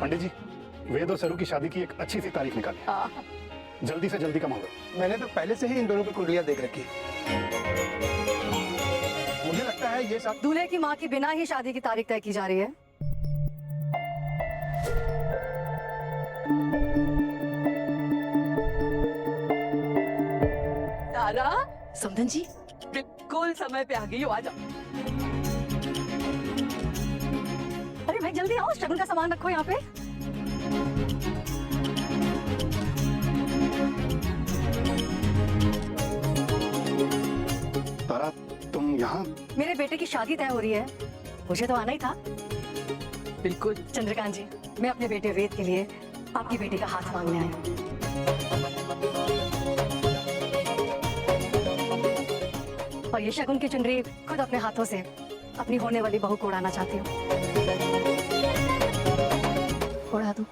पंडित जी, वेद और सरू की शादी की एक अच्छी सी तारीख निकाली। जल्दी से जल्दी का मांगो। मैंने तो पहले से ही इन दोनों की कुंडलियां देख रखी। मुझे लगता है ये सब दूल्हे की माँ की बिना ही शादी की तारीख तय की जा रही है। तारा, समधन जी, बिल्कुल समय पे आ गई हो, आ जाओ। अरे भाई जल्दी आओ, शगुन का सामान रखो यहाँ पे। तारा, तुम यहाँ? मेरे बेटे की शादी तय हो रही है, मुझे तो आना ही था। बिल्कुल। चंद्रकांत जी, मैं अपने बेटे वेद के लिए आपकी बेटी का हाथ मांगने आई हूँ। और ये शगुन की चुनरी खुद अपने हाथों से अपनी होने वाली बहू को उड़ाना चाहती हूँ। उड़ा दूं?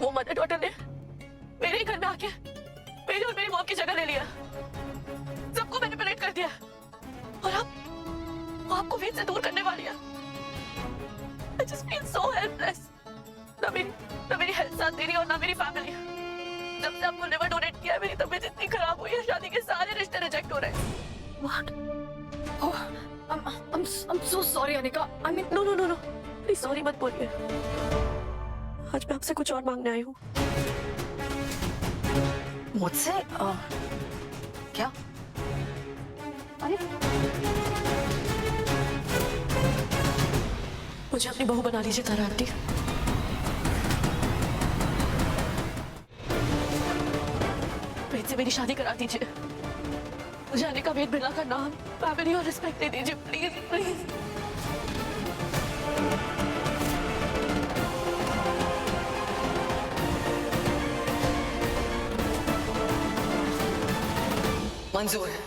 वो मदर डॉटर ने मेरे ही घर में आके मेरी और मेरी मॉम की जगह ले लिया, सबको मैनिपुलेट कर दिया और अब वो आपको वेद से दूर करने वाली है। I just feel so helpless। ना मेरी हेल्थ साथ दे रही और ना मेरी फैमिली। जब से आपको लिवर डोनेट किया है मेरी तबीयत इतनी खराब हुई है, शादी के सारे रिश्ते रिजेक्ट हो रहे हैं। What? Oh, I'm so sorry Anika. I mean no, please sorry मत बोलिए। आज मैं आपसे कुछ और मांगने आई हूँ। मुझसे? क्या? अरे मुझे अपनी बहू बना लीजिए तारा आंटी। वेद से मेरी शादी करा दीजिए। मुझे अनिका वेद बिरला का नाम, फैमिली और रिस्पेक्ट दे दीजिए, प्लीज प्लीज। मंजूर है।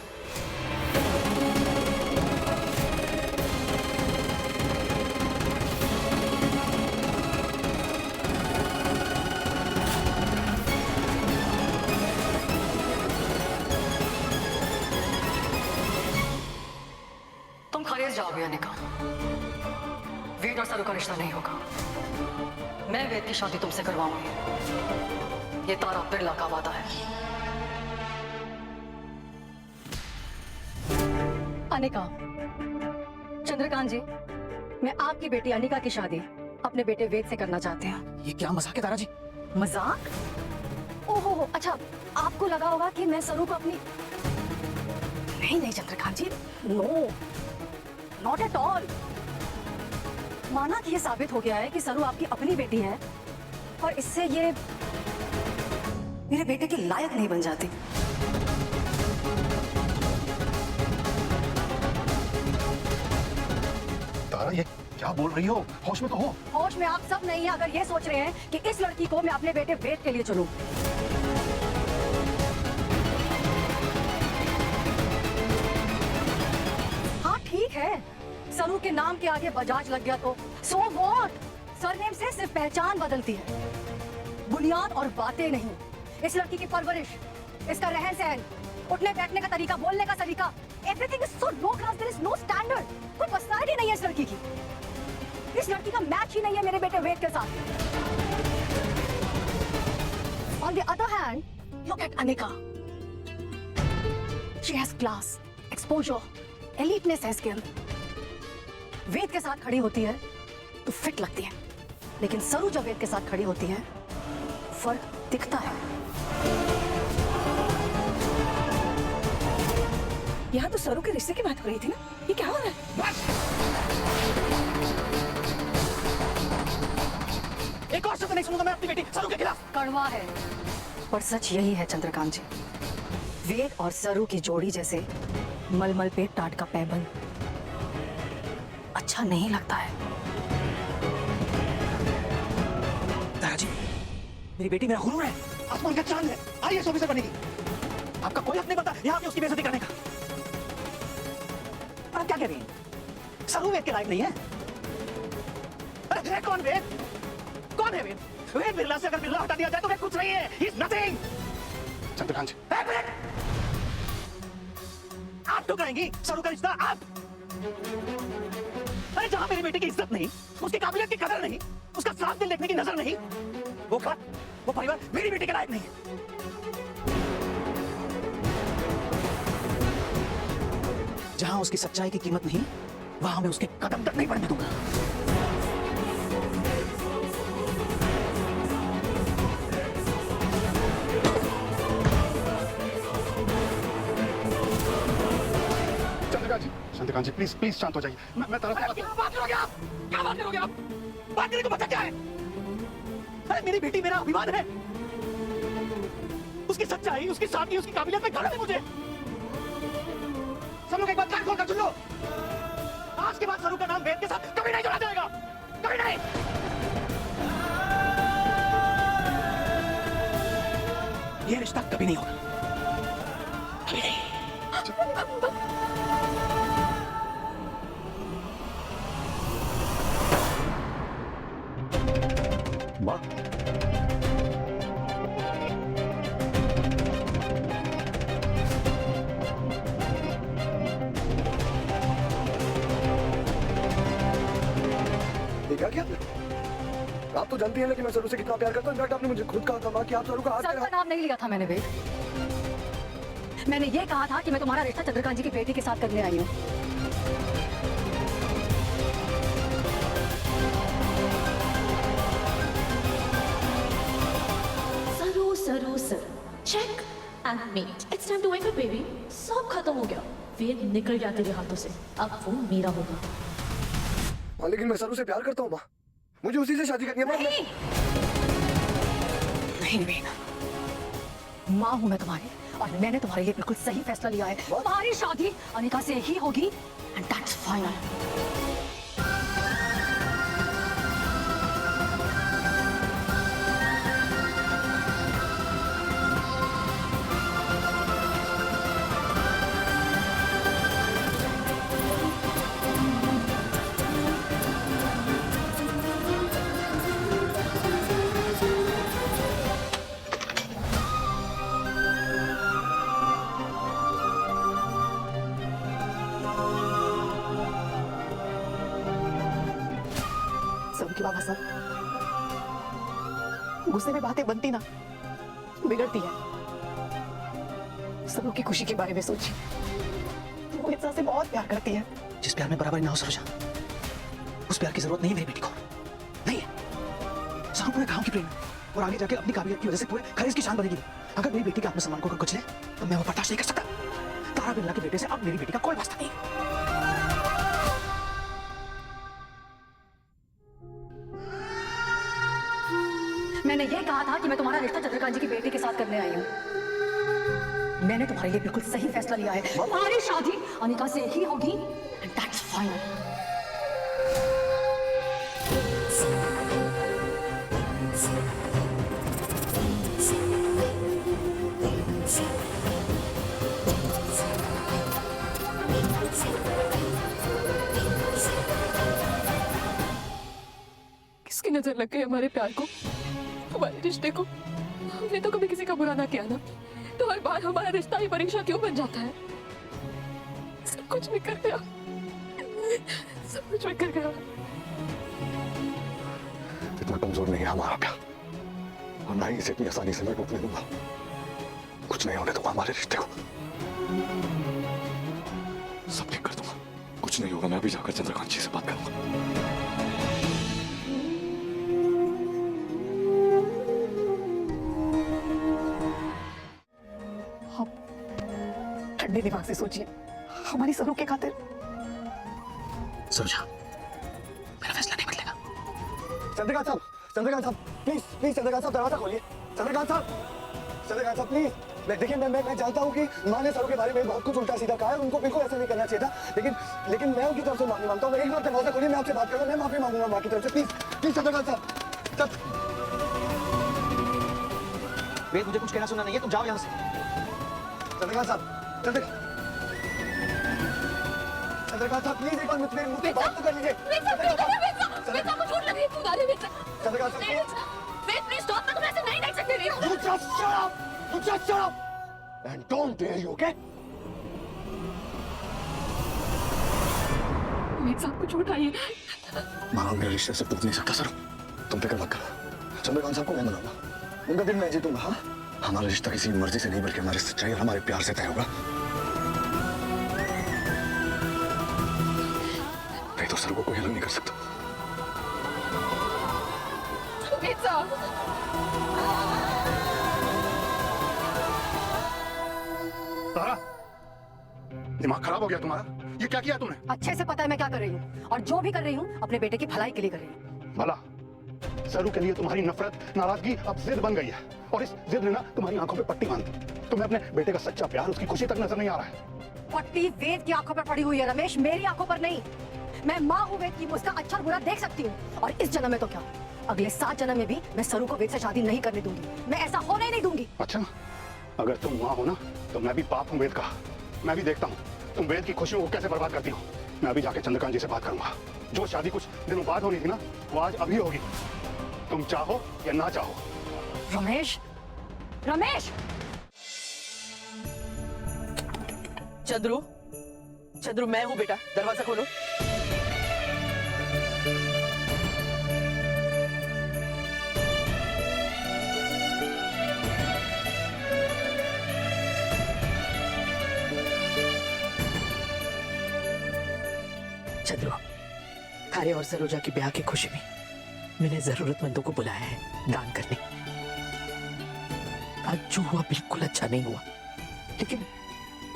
तुम खारिज जाओगे अनिका। वेद और सरू का रिश्ता नहीं होगा। मैं वेद की शादी तुमसे करवाऊंगी। ये तारा बिरला का वादा है। अनिका, चंद्रकांत जी, मैं आपकी बेटी अनिका की शादी अपने बेटे वेद से करना चाहते हैं। ये क्या मजाक है तारा जी? मजाक? ओहो, अच्छा आपको लगा होगा कि मैं सरू को अपनी... नहीं चंद्रकांत जी, नो, नॉट एट ऑल। माना कि ये साबित हो गया है कि सरू आपकी अपनी बेटी है और इससे ये मेरे बेटे के लायक नहीं बन जाती। तारा, ये क्या बोल रही हो? होश में तो हो। होश में आप सब नहीं है अगर ये सोच रहे हैं कि इस लड़की को मैं अपने बेटे वेद के लिए चुनूं। हाँ ठीक है, सरू के नाम के आगे बजाज लग गया तो सो व्हाट? सरनेम से सिर्फ पहचान बदलती है, बुनियाद और बातें नहीं। इस लड़की की परवरिश, इसका रहन सहन, उठने बैठने का तरीका, बोलने का तरीका, everything is so low class, there is no standard. कोई पर्सनालिटी नहीं है इस लड़की की। इस लड़की का मैच ही नहीं है मेरे बेटे वेद के साथ। On the other hand, look at Anika. She has class, exposure, eliteness है इसके अंदर। वेद के साथ खड़ी होती है तो फिट लगती है, लेकिन सरू जब वेद के साथ खड़ी होती है फर्क दिखता है। यहाँ तो सरू के रिश्ते की बात हो रही थी ना, ये क्या हो रहा है? एक और शब्द नहीं सुनूंगा मैं अपनी बेटी सरू के खिलाफ। कड़वा है पर सच यही है चंद्रकांत जी, वेद और सरू की जोड़ी जैसे मलमल पे टाट का पैबंद अच्छा नहीं लगता है। दादाजी, मेरी बेटी मेरा गुरूर है, आसमान का चांद है, आईएएस ऑफिसर बनेगी। आपका कोई हक नहीं बनता यहाँ पे उसकी बेइज्जती करने का। आप क्या कह रही हैं? सरू वेद के लायक नहीं है। अरे है कौन वेद? कौन है वेद? वेद बिरला से अगर बिरला हटा दिया जाए तो वेद कुछ नहीं है। He is nothing। चंद्रकांत जी, एक मिनट। आप तो कहेंगी सरू का रिश्ता आप। अरे जहां मेरी बेटी की इज्जत नहीं, उसकी काबिलियत की कदर नहीं, उसका साथ दिल देखने की नजर नहीं, वो घर, वो परिवार मेरी बेटी के लायक नहीं है। जहां उसकी सच्चाई की कीमत नहीं, वहां मैं उसके कदम तक नहीं बढ़ने दूंगा। चंद्रकांत जी प्लीज प्लीज शांत हो जाइए। मैं तरफ क्या बात करोगे आप? क्या बात करोगे आप? बात करने को मतलब क्या है? अरे मेरी बेटी मेरा अभिमान है, उसकी सच्चाई, उसकी सादगी, उसकी काबिलियत में गर्व है मुझे। सब लोग एक बात कान खोलकर सुन लो, आज के बाद सरू का नाम वेद के साथ कभी नहीं जोड़ा जाएगा, कभी नहीं। ये रिश्ता कभी नहीं होगा, कभी नहीं। माँ, देखा क्या? आप तो जानती हैं ना कि मैं सरू से कितना प्यार करता हूँ। इनफैक्ट आपने मुझे खुद कहा था माँ कि आप सरू का हाथ सर का नाम नहीं लिया था मैंने वेद। मैंने ये कहा था कि मैं तुम्हारा रिश्ता चंद्रकांत जी की बेटी के साथ करने आई हूँ। सरू sir, check and mate. It's time to wake up baby. सब खत्म हो गया, वेद निकल गया तेरे हाथों से, अब वो मेरा होगा। हाँ, लेकिन मैं सरू से प्यार करता हूँ माँ, मुझे उसी से शादी करनी है माँ। नहीं वेद, माँ हूँ मैं तुम्हारी और मैंने तुम्हारे लिए बिल्कुल सही फैसला लिया है। तुम्हारी शादी अनिका से ही होगी एंड दैट्स फाइनल। सबकी बाबा सब गुस्से में बातें बनती ना बिगड़ती है। सबों की खुशी के बारे में सोची, वो इंसान से बहुत प्यार करती है। जिस प्यार में बराबरी ना हो सरोजा, उस प्यार की जरूरत नहीं है मेरी बेटी को, नहीं है। सरू पूरे गांव की प्रेम है और आगे जाके अपनी काबिलियत की वजह से पूरे खरीज की शान बनेगी। अगर मेरी बेटी के आत्मसम्मान को कुचले तो मैं वो बर्दाश्त नहीं कर सकता। तारा बिरला के बेटे से अब मेरी बेटी का कोई वास्ता नहीं। मैंने ये कहा था कि मैं तुम्हारा रिश्ता चंद्रकांत जी की बेटी के साथ करने आई हूँ। मैंने तुम्हारे लिए बिल्कुल सही फैसला लिया है। तुम्हारी शादी अनिका से ही होगी एंड दैट्स फाइनल। किसकी नजर लग गई हमारे प्यार को, हमारे रिश्ते को? हमने तो कभी किसी का बुरा ना किया ना, तो हर बार हमारा रिश्ता ही परीक्षा क्यों बन जाता है? सब कुछ बिखर गया, सब कुछ बिखर गया। इतना कमजोर नहीं है हमारा प्यार, और ना ही इसे इतनी आसानी से मैं टूटने दूंगा। कुछ नहीं होने दूंगा हमारे रिश्ते को। सब ठीक कर दूंगा, कुछ नहीं होगा। मैं अभी जाकर चंद्रकांत जी से बात करूंगा। ठंडे दिमाग से सोचिए, हमारी सरू के खातिर। सरोजा, मेरा फैसला नहीं बदलेगा। चंद्रकांत साहब प्लीज प्लीज, चंद्रकांत साहब दरवाजा खोलिए। चंद्रकांत साहब प्लीज। देखिए मैं जानता हूँ कि माँ ने सरू के बारे में बहुत कुछ उल्टा सीधा कहा है, उनको बिल्कुल ऐसा नहीं करना चाहिए था, लेकिन मैं उनकी तरफ से माफी मांगता हूँ। एक बार दरवाजा खोलिए, मैं आपसे बात करूँगा, मैं माफी मांगूंगा माँ की तरफ से। प्लीज प्लीज चंद्रकांत साहब। वेद, मुझे कुछ कहना सुनना नहीं है, तुम जाओ यहाँ से। चंद्रकांत साहब प्लीज एक बार मुझसे बात तो कर लीजिए। को चोट लगी, तू अरे बेटा। चंद्रकांत साहब वेट प्लीज स्टॉप, मैं तुम्हें ऐसे नहीं देख सकती। You just shut up! You just shut up! And don't dare you, okay? वेद साहब को चोट आई है। मानो मेरे रिश्ते से टूट नहीं सकता सर। तुम फिक्र मत करो, चंद्रकांत साहब को मैं मनाऊंगा, उनका दिल मैं जीतूंगा। हाँ, हमारा रिश्ता किसी मर्जी से नहीं बल्कि हमारी सच्चाई और हमारे प्यार से तय होगा। नहीं तो सर को कोई अलग नहीं कर सकता। वेद साहब, तारा, दिमाग खराब हो गया तुम्हारा? ये क्या किया तुमने? अच्छे से पता है मैं क्या कर रही हूँ, और जो भी कर रही हूँ अपने बेटे की भलाई के लिए कर रही हूँ। भला सरू के लिए तुम्हारी नफरत, नाराजगी अब जिद बन गई है, और इस जिद ने ना तुम्हारी आंखों पे पट्टी बांध दी। तुम्हें अपने बेटे का सच्चा प्यार, उसकी खुशी तक नजर नहीं आ रहा है। पट्टी वेद की आंखों पर पड़ी हुई है रमेश, मेरी आंखों पर नहीं। मैं माँ हूँ वेद की, उसका अच्छा बुरा देख सकती हूँ, और इस जन्म में तो क्या, अगले 7 जन्म में भी मैं सरू को वेद से शादी नहीं करने दूंगी। मैं ऐसा होने नहीं दूंगी। अच्छा, अगर तुम माँ हो ना तो मैं भी बाप हूँ वेद का। मैं भी देखता हूँ तुम वेद की खुशियों को कैसे बर्बाद करती हो। मैं अभी जाके चंद्रकांत जी से बात करूंगा। जो शादी कुछ दिनों बाद होनी थी ना, वो आज अभी होगी, तुम चाहो या ना चाहो। रमेश, रमेश! चंद्रू मैं हूँ बेटा, दरवाजा खोलो। चंद्रू, थारे और सरोजा की ब्याह की खुशी में मैंने जरूरतमंदों को बुलाया है दान करने। आज जो हुआ बिल्कुल अच्छा नहीं हुआ, लेकिन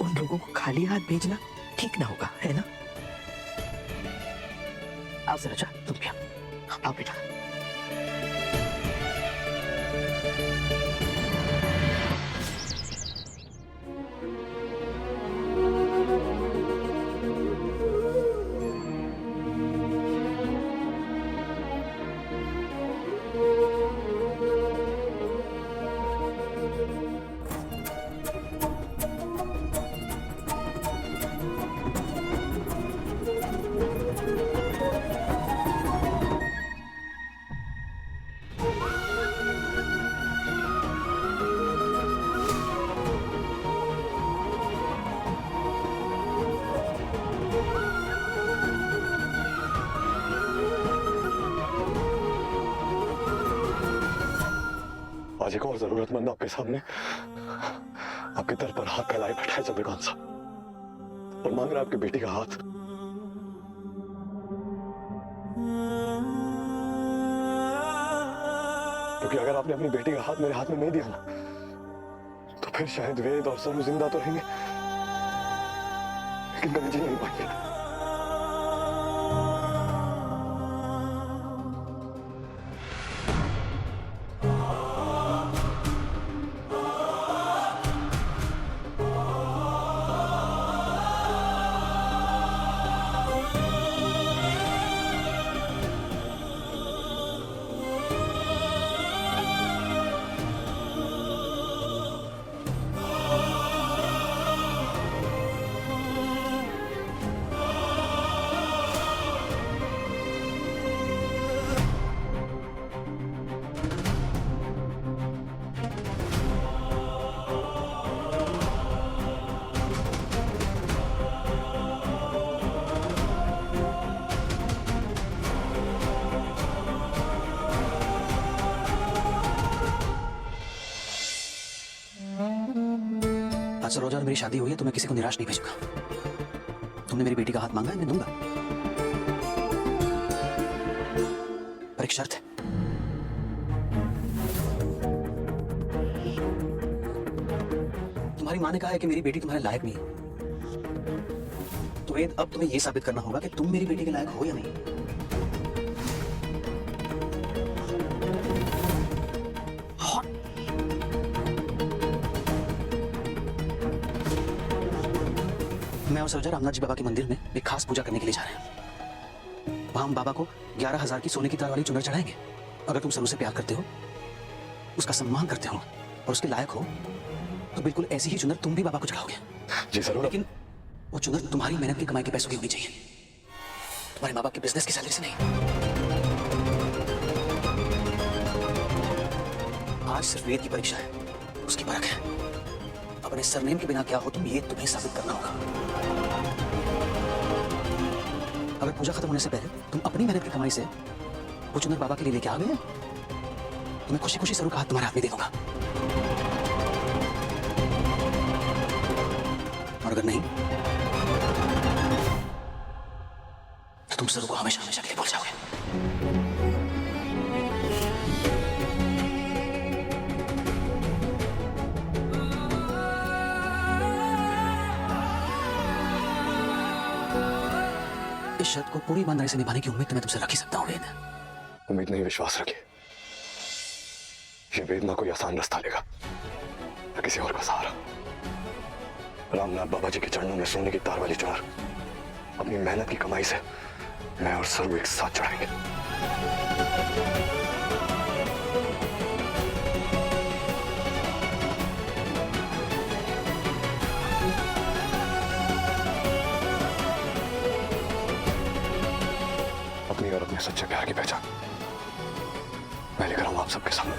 उन लोगों को खाली हाथ भेजना ठीक ना होगा, है ना? आओ सरोजा, तुम भी आओ बेटा। आज एक और जरूरतमंद आपके सामने आपके दर पर हाथ फैलाए बैठा है चंद्रकांत साहब, और मांग रहा है आपकी बेटी का हाथ। क्योंकि अगर आपने अपनी बेटी का हाथ मेरे हाथ में नहीं दिया ना, तो फिर शायद वेद और सरू जिंदा तो रहेंगे, लेकिन कभी जी नहीं पाएंगे। आज सरोजा और मेरी शादी हुई है तो मैं किसी को निराश नहीं भेजूंगा। तुमने मेरी बेटी का हाथ मांगा है, मैं दूंगा, पर एक शर्त है। तुम्हारी माँ ने कहा है कि मेरी बेटी तुम्हारे लायक नहीं है। तो वेद, अब तुम्हें यह साबित करना होगा कि तुम मेरी बेटी के लायक हो या नहीं। मैं और सरोजा रामनाथ जी बाबा के मंदिर में एक खास पूजा करने के लिए जा रहे हैं। वहां हम बाबा को 11,000 की सोने की तार वाली चुनर चढ़ाएंगे। अगर तुम सरू से प्यार करते हो, उसका सम्मान करते हो और उसके लायक हो, तो बिल्कुल ऐसी ही चुनर तुम भी बाबा को चढ़ाओगे। जी जरूर। लेकिन वो चुनर तुम्हारी मेहनत की कमाई के पैसों की होनी चाहिए, तुम्हारे माँ बाप के बिजनेस की सैलरी से नहीं। आज सिर्फ वेद की परीक्षा है, उसकी परख है। अपने सरनेम के बिना क्या हो तुम, ये तुम्हें साबित करना होगा। अगर पूजा खत्म होने से पहले तुम अपनी मेहनत की कमाई से वो चुनर बाबा के लिए लेके आ गए, तो मैं खुशी खुशी सरू का हाथ तुम्हारे हाथ में दे दूंगा। और अगर नहीं, तो तुम सरू को हमेशा हमेशा के लिए भूल जाओगे। इस शर्त को पूरी ईमानदारी से निभाने की उम्मीद तो मैं तुमसे रख ही सकता हूँ वेद। उम्मीद नहीं, विश्वास रखिए। ये वेद ना कोई आसान रास्ता लेगा, या किसी और का सहारा। रामनाथ बाबा जी के चरणों में सोने की तार वाली चुनर अपनी मेहनत की कमाई से मैं और सरू एक साथ चढ़ाएंगे। अपनी और अपने सच्चे प्यार की पहचान मैं लेकर आऊं आप सबके सामने।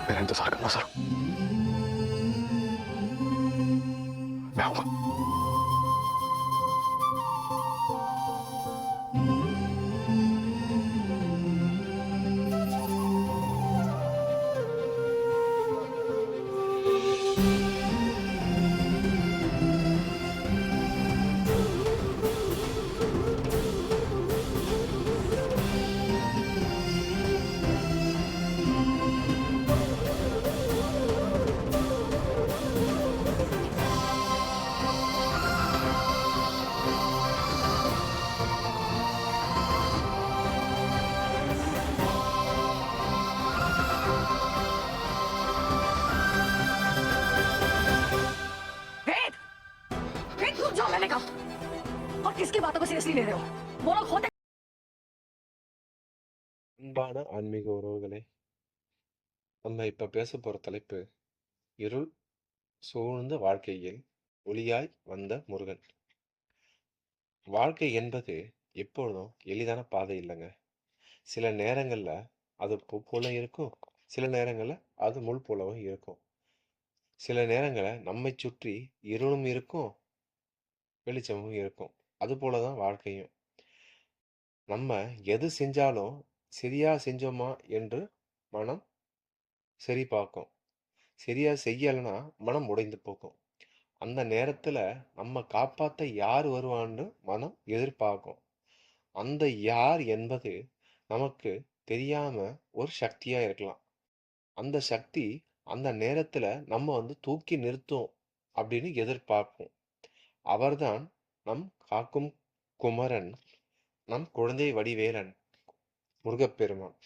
मेरा इंतजार करना सर, मैं आऊंगा। वेद, वेद रुक जाओ मैंने कहा। और किसकी बातों को सीरियसली ले रहे हो? वो लोग होते அன்பான ஆன்மீக உறவுகளே, நம்ம இப்ப பேச போற தலைப்பு இருள் சூழ்ந்த வாழ்க்கையில் ஒளியாய் வந்த முருகன். வாழ்க்கை என்பது எப்பொழுதும் எளிதான பாதை இல்லைங்க. சில நேரங்கள்ல அது பூ போல இருக்கும், சில நேரங்கள்ல அது முள் போலவும் இருக்கும். சில நேரங்கள்ல நம்மை சுற்றி இருளும் இருக்கும், வெளிச்சமும் இருக்கும். அது போலதான் வாழ்க்கையும். நம்ம எது செஞ்சாலும் சரியா செஞ்சோமா என்று மனம் சரி பார்க்கும். சரியா செய்யலைன்னா மனம் உடைந்து போகும். அந்த நேரத்துல நம்ம காப்பாத்த யார் வருவான்னு மனம் எதிர்பார்க்கும். அந்த யார் என்பது நமக்கு தெரியாம ஒரு சக்தியா இருக்கலாம். அந்த சக்தி அந்த நேரத்துல நம்ம தூக்கி நிறுத்தும் அப்படின்னு எதிர்பார்ப்போம். அவர்தான் நம் காக்கும் குமரன், நம் குழந்தை வடிவேலன், முருகப்பெருமான்.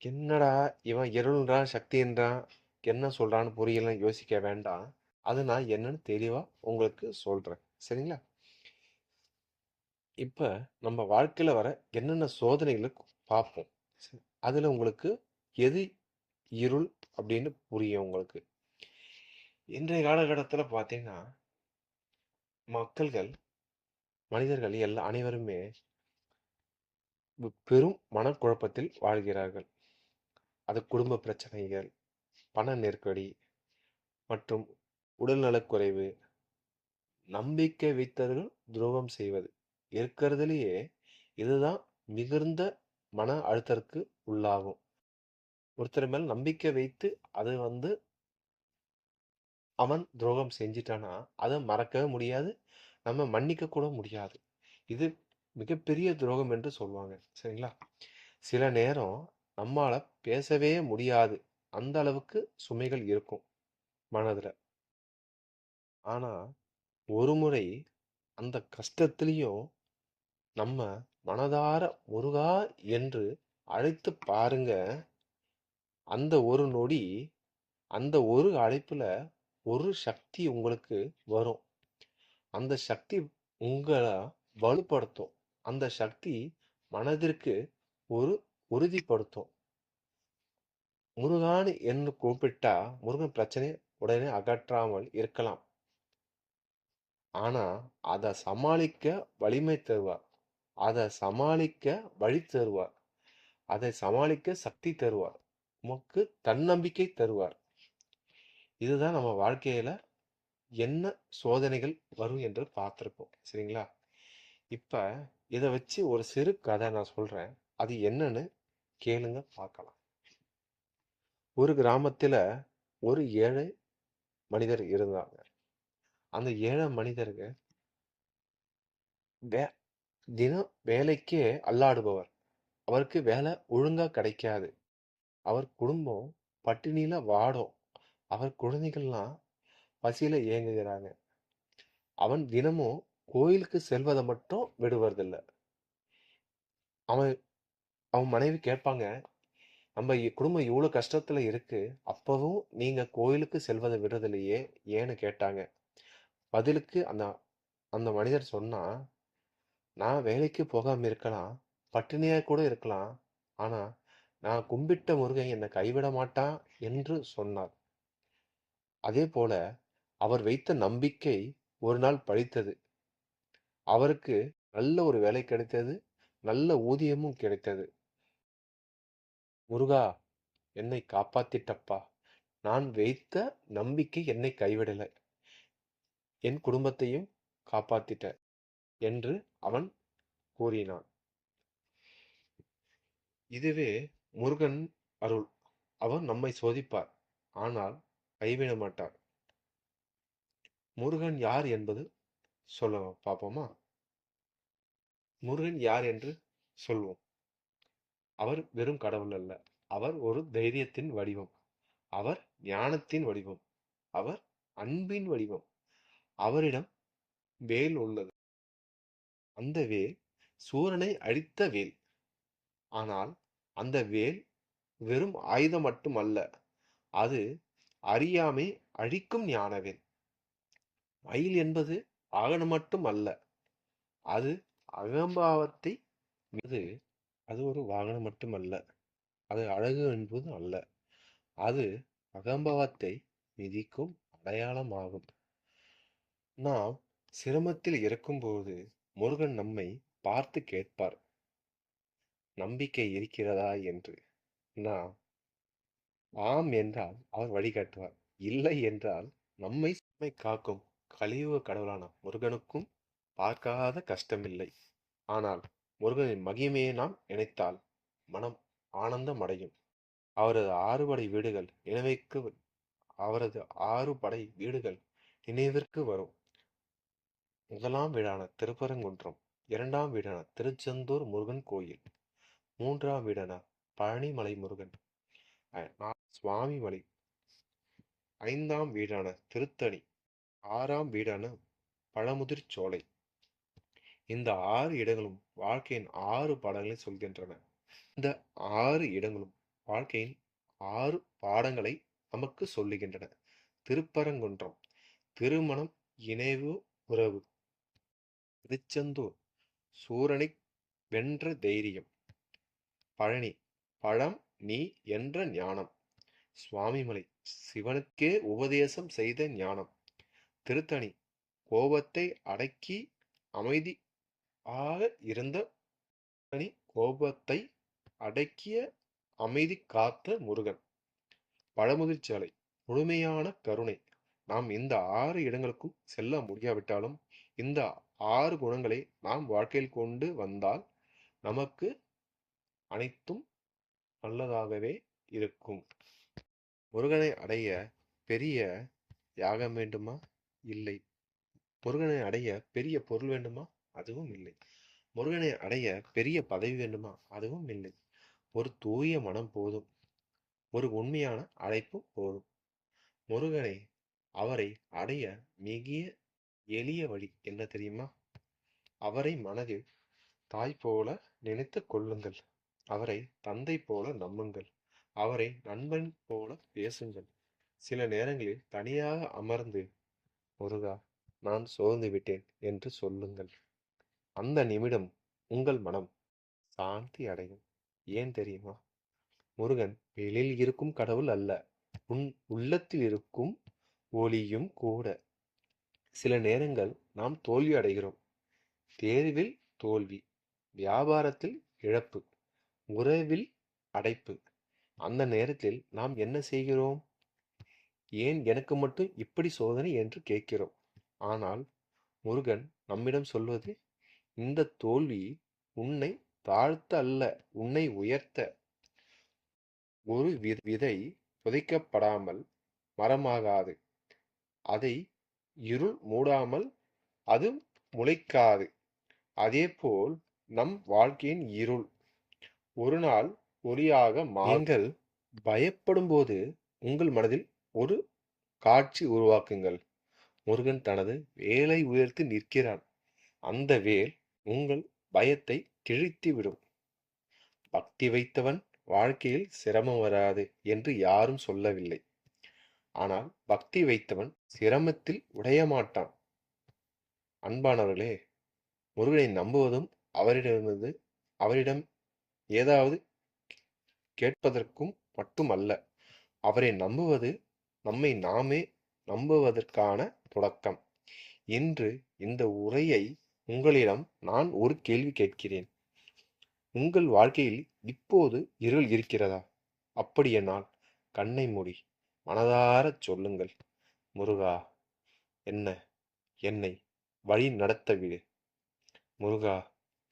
என்னடா இவன் இருள்ன்றான், சக்தின்றான், என்ன சொல்றான்னு புரியலன்னு யோசிக்க வேண்டாம். அது நான் என்னன்னு தெளிவா உங்களுக்கு சொல்றேன். சரிங்களா? இப்ப நம்ம வாழ்க்கையில வர என்னென்ன சோதனைகளை பார்ப்போம். அதுல உங்களுக்கு எது இருள் அப்படின்னு புரியும் உங்களுக்கு. இன்றைய காலகட்டத்துல பாத்தீங்கன்னா மனிதர்கள் அனைவருமே பெரும் மனக்குழப்பத்தில் வாழ்கிறார்கள். அது குடும்ப பிரச்சனைகள், பண நெருக்கடி மற்றும் உடல்நலக்குறைவு, நம்பிக்கை வைத்தவர்கள் துரோகம் செய்வது. இருக்கிறதுலயே இதுதான் மிகுந்த மன அழுத்தத்திற்கு உள்ளாகும். ஒருத்தர் மேல் நம்பிக்கை வைத்து அது அவன் துரோகம் செஞ்சிட்டானா அதை மறக்கவே முடியாது, நம்ம மன்னிக்க கூட முடியாது. இது மிகப்பெரிய துரோகம் என்று சொல்லுவாங்க. சரிங்களா? சில நேரம் நம்மால பேசவே முடியாது, அந்த அளவுக்கு சுமைகள் இருக்கும் மனதுல. ஆனா ஒரு முறை அந்த கஷ்டத்திலையும் நம்ம மனதார முருகா என்று அழைத்து பாருங்க. அந்த ஒரு நொடி, அந்த ஒரு அழைப்புல ஒரு சக்தி உங்களுக்கு வரும். அந்த சக்தி உங்களை வலுப்படுத்தும். அந்த சக்தி மனதிற்கு ஒரு உறுதிப்படுத்தும். முருகான் என்று கூப்பிட்டா முருகன் பிரச்சனை உடனே அகற்றாமல் இருக்கலாம். ஆனா அதை சமாளிக்க வலிமை தருவார், அதை சமாளிக்க வழி தருவார், அதை சமாளிக்க சக்தி தருவார், உமக்கு தன்னம்பிக்கை தருவார். இதுதான் நம்ம வாழ்க்கையில என்ன சோதனைகள் வரும் என்று பார்த்திருப்போம். சரிங்களா? இப்ப இதை வச்சு ஒரு சிறு கதை நான் சொல்றேன், அது என்னன்னு கேளுங்க, பார்க்கலாம். ஒரு கிராமத்துல ஒரு ஏழை மனிதர் இருந்தாங்க. அந்த ஏழை மனிதருக்கு தினம் வேலைக்கே அல்லாடுபவர். அவருக்கு வேலை ஒழுங்கா கிடைக்காது. அவர் குடும்பம் பட்டினியில வாடும். அவர் குழந்தைகள்லாம் பசியில ஏங்குகிறாங்க. அவன் தினமும் கோயிலுக்கு செல்வதை மட்டும் விடுவதில்லை. அவன் அவன் மனைவி கேட்பாங்க, நம்ம குடும்பம் இவ்வளவு கஷ்டத்துல இருக்கு, அப்பவும் நீங்க கோயிலுக்கு செல்வதை விடுறதில்லையே ஏன்னு கேட்டாங்க. பதிலுக்கு அந்த அந்த மனிதர் சொன்னா, நான் வேலைக்கு போகாம இருக்கலாம், பட்டினியா கூட இருக்கலாம், ஆனா நான் கும்பிட்ட முருகன் என்னை கைவிட மாட்டான் என்று சொன்னார். அதே போல அவர் வைத்த நம்பிக்கை ஒரு நாள் பலித்தது. அவருக்கு நல்ல ஒரு வேலை கிடைத்தது, நல்ல ஊதியமும் கிடைத்தது. முருகா, என்னை காப்பாத்திட்டப்பா, நான் வைத்த நம்பிக்கை என்னை கைவிடலை, என் குடும்பத்தையும் காப்பாத்திட்ட என்று அவன் கூறினான். இதுவே முருகன் அருள். அவர் நம்மை சோதிப்பார், ஆனால் கைவிட மாட்டார். முருகன் யார் என்பது சொல்ல பார்ப்போமா? முருகன் யார் என்று சொல்வோம். அவர் வெறும் கடவுள் அல்ல, அவர் ஒரு தைரியத்தின் வடிவம், அவர் ஞானத்தின் வடிவம், அவர் அன்பின் வடிவம். அவரிடம் வேல் உள்ளது. அந்த வேல் சூரனை அழித்த வேல். ஆனால் அந்த வேல் வெறும் ஆயுதம் மட்டும் அல்ல, அது அறியாமை அழிக்கும் ஞானவேல். மயில் என்பது வாகனம் மட்டும் அல்ல, அது அகம்பாவத்தை அது ஒரு வாகனம் மட்டுமல்ல, அது அழகு என்பது அல்ல, அது அகம்பாவத்தை மிதிக்கும் அடையாளமாகும். நாம் சிரமத்தில் இருக்கும்போது முருகன் நம்மை பார்த்து கேட்பார், நம்பிக்கை இருக்கிறதா என்று. நாம் ஆம் என்றால் அவர் வழிகாட்டுவார், இல்லை என்றால் நம்மை காக்கும் கலியுக கடவுளான முருகனுக்கும் பார்க்காத கஷ்டமில்லை. ஆனால் முருகனின் மகிமையை நாம் நினைத்தால் மனம் ஆனந்தம் அடையும். அவரது ஆறுபடை வீடுகள் நினைவிற்கு வரும். முதலாம் வீடான திருப்பரங்குன்றம், இரண்டாம் வீடான திருச்செந்தூர் முருகன் கோயில், மூன்றாம் வீடான பழனிமலை முருகன், சுவாமிமலை, ஐந்தாம் வீடான திருத்தணி, ஆறாம் வீடான பழமுதிர் சோலை. இந்த 6 இடங்களும் வாழ்க்கையின் 6 பாடங்களை சொல்கின்றன. இந்த 6 இடங்களும் வாழ்க்கையின் 6 பாடங்களை நமக்கு சொல்லுகின்றன. திருப்பரங்குன்றம், திருமணம், இணைவு, உறவு. திருச்செந்தூர், சூரனை வென்ற தைரியம். பழனி, பழம் நீ என்ற ஞானம். சுவாமிமலை, சிவனுக்கே உபதேசம் செய்த ஞானம். திருத்தணி, கோபத்தை அடக்கி அமைதியாக இருந்த கோபத்தை அடக்கிய அமைதி காத்த முருகன். பழமுதிர்ச்சோலை, முழுமையான கருணை. நாம் இந்த 6 இடங்களுக்கும் செல்ல முடியாவிட்டாலும் இந்த 6 குணங்களை நாம் வாழ்க்கையில் கொண்டு வந்தால் நமக்கு அனைத்தும் நல்லதாகவே இருக்கும். முருகனை அடைய பெரிய யாகம் வேண்டுமா? இல்லை. முருகனை அடைய பெரிய பொருள் வேண்டுமா? அதுவும் இல்லை. முருகனை அடைய பெரிய பதவி வேண்டுமா? அதுவும் இல்லை. ஒரு தூய மனம் போதும். ஒரு உண்மையான அழைப்பு போதும். முருகனை அவரை அடைய மிக எளிய வழி என்ன தெரியுமா? அவரை மனதில் தாய் போல நினைத்துக் கொள்ளுங்கள். அவரை தந்தை போல நம்புங்கள். அவரை நண்பன் போல பேசுங்கள். சில நேரங்களில் தனியாக அமர்ந்து முருகா, நான் சோர்ந்து விட்டேன் என்று சொல்லுங்கள். அந்த நிமிடம் உங்கள் மனம் சாந்தி அடையும். ஏன் தெரியுமா? முருகன் வெளியில் இருக்கும் கடவுள் அல்ல, உன் உள்ளத்தில் இருக்கும் ஒளியும் கூட. சில நேரங்கள் நாம் தோல்வி அடைகிறோம். தேர்வில் தோல்வி, வியாபாரத்தில் இழப்பு, உறவில் அடைப்பு. அந்த நேரத்தில் நாம் என்ன செய்கிறோம்? ஏன் எனக்கு மட்டும் இப்படி சோதனை என்று கேட்கிறோம். ஆனால் முருகன் நம்மிடம் சொல்வது, இந்த தோல்வி உன்னை தாழ்த்த அல்ல, உன்னை உயர்த்த. ஒரு விதை புதைக்கப்படாமல் மரமாகாது. அதை இருள் மூடாமல் அது முளைக்காது. அதேபோல் நம் வாழ்க்கையின் இருள் ஒரு நாள் ஒளியாக நீங்கள் பயப்படும்போது உங்கள் மனதில் ஒரு காட்சி உருவாக்குங்கள். முருகன் தனது வேலை உயர்த்தி நிற்கிறான். அந்த வேல் உங்கள் பயத்தை கிழித்துவிடும். பக்தி வைத்தவன் வாழ்க்கையில் சிரமம் வராது என்று யாரும் சொல்லவில்லை. ஆனால் பக்தி வைத்தவன் சிரமத்தில் உடைய மாட்டான். அன்பானவர்களே, முருகனை நம்புவதும் அவரிடம் ஏதாவது கேட்பதற்கும் மட்டுமல்ல. அவரை நம்புவது நம்மை நாமே நம்புவதற்கான தொடக்கம். இன்று இந்த உரையை உங்களிடம் நான் ஒரு கேள்வி கேட்கிறேன். உங்கள் வாழ்க்கையில் இப்போது இருள் இருக்கிறதா? அப்படியானால் கண்ணை மூடி மனதாரச் சொல்லுங்கள், முருகா, என்னை வழி நடத்தவிடு. முருகா,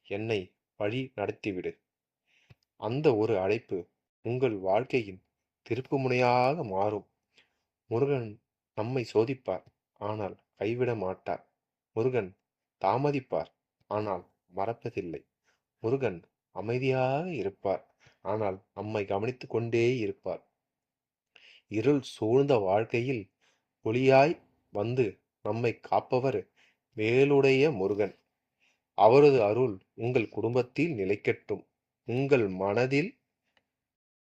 என்னை வழி நடத்திவிடு. அந்த ஒரு அழைப்பு உங்கள் வாழ்க்கையின் திருப்புமுனையாக மாறும். முருகன் நம்மை சோதிப்பார், ஆனால் கைவிட மாட்டார். முருகன் தாமதிப்பார், ஆனால் மறப்பதில்லை. முருகன் அமைதியாக இருப்பார், ஆனால் நம்மை கவனித்துக் கொண்டே இருப்பார். இருள் சூழ்ந்த வாழ்க்கையில் ஒளியாய் வந்து நம்மை காப்பவர் வேலுடைய முருகன். அவரது அருள் உங்கள் குடும்பத்தில் நிலைக்கட்டும். உங்கள் மனதில்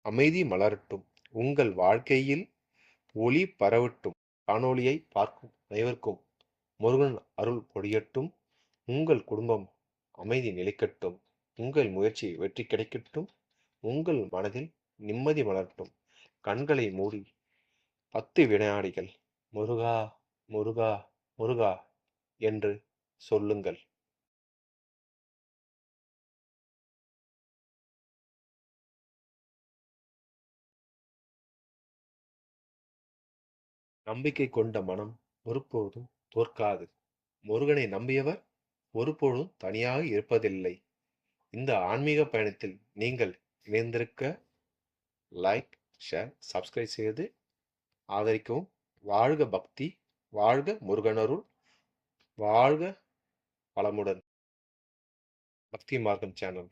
அமைதி மலரட்டும். உங்கள் வாழ்க்கையில் ஒளி பரவட்டும். காணொளியை பார்க்கும் அனைவருக்கும் முருகன் அருள் பொழியட்டும். உங்கள் குடும்பம் அமைதி நிலைக்கட்டும். உங்கள் முயற்சி வெற்றி கிடைக்கட்டும். உங்கள் மனதில் நிம்மதி மலரட்டும். கண்களை மூடி 10 வினாடிகள் முருகா, முருகா, முருகா என்று சொல்லுங்கள். நம்பிக்கை கொண்ட மனம் ஒருபோதும் தோற்காது. முருகனை நம்பியவர் ஒருபோதும் தனியாக இருப்பதில்லை. இந்த ஆன்மீக பயணத்தில் நீங்கள் இணைந்திருக்க லைக், ஷேர், சப்ஸ்கிரைப் செய்து ஆதரிக்கவும். வாழ்க பக்தி, வாழ்க முருகனருள், வாழ்க வளமுடன். பக்தி மார்க்கம் சேனல்.